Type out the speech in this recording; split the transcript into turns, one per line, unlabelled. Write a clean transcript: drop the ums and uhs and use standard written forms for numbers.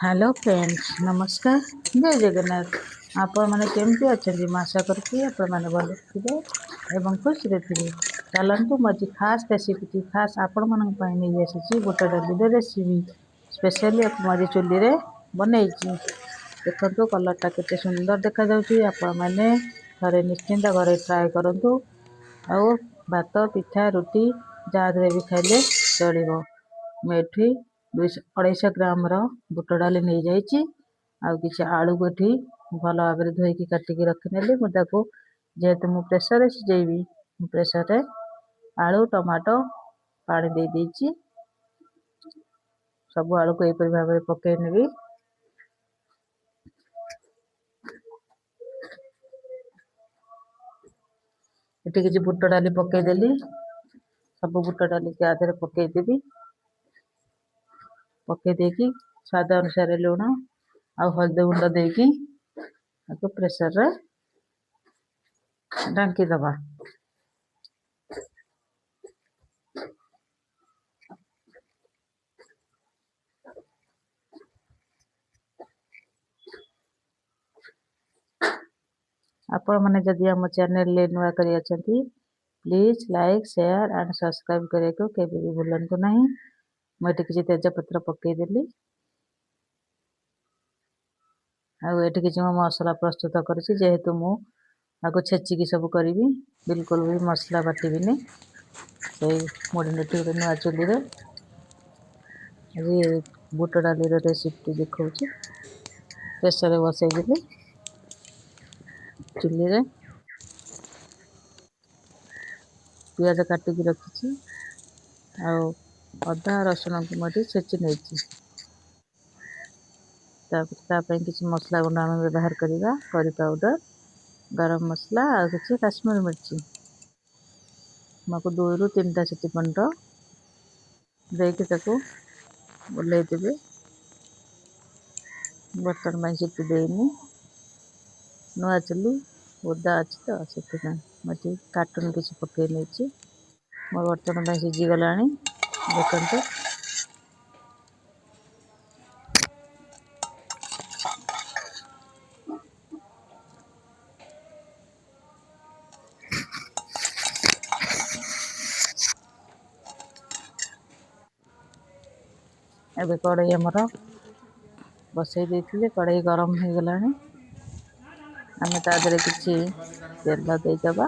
Hello friends, नमस्कार। जय जगन्नाथ। आपण मैंने केमती अच्छा आशा करुँगी आपण मैंने भल थे एवं खुश रे थे। चलतु मुझे खास रेसिपी खास आपण मान नहीं आसी बुट डाली रेसिपी स्पेशली मुझे चुली रे बनई। देखो कलरटा केते सुंदर देखा जाउची। आपण मैंने घरे निश्चिंत घरे ट्राए करंतु। आउ भात पिठा रुटी जहाँ भी खाइले चलिबो। मुझे 250 ग्राम बुट डाली नहीं जाइए। आउ किसी आलू को एठी भल भाव धोईकी काटिकी रखिनेली। मुझे जेहेतु मु प्रेसर सिझेबी प्रेसर रे आलू टमाटो पानी दे देइछि। सब आलू को एपरि भाव पकई नेबी। एठी किछि बुट डाली पकई देली। सब बुट डाली के आधे पकई देबी। पकई देकी स्वाद अनुसार लुण आ हल्दी गुंड देकी प्रेसर रे ढांकी दबा। आपण मैंने जदि आम चैनल ले नुआ करी अछंती please like share and subscribe करे को केबे भी भूलंतु नहीं। मुझे किसी तेजपत्र पकई देली। आठ किसी मसला प्रस्तुत करुँची। जेहेतु मु आगे छेचिकी सब करी बिल्कुल भी मसला बाटिबिनी। से मुड़ी नुआ चुली रे आज बुट डाली रेसिपी देखा। प्रेसर बसईदेली चुली रे पियाज काटिकी रखी अदा रसुण को मुझे छेची नहीं। किसी मसला गुंड आम व्यवहार करवा करी पाउडर गरम मसला आ किसी काश्मीर मिर्ची मको 2 ରୁ 3टा सीटी खंड देकी ताको बुलाई देबे। बर्तन में सीटी देनी नुआ चुली ओदा अच्छी तो से मुझे कार्टून किसी पकई नहीं। मो बर्तन में सीझी गला देखते। एबे कड़ई आमर बसई देते कड़ई गरम हो गला। आम तादे किसी तेल देदबा।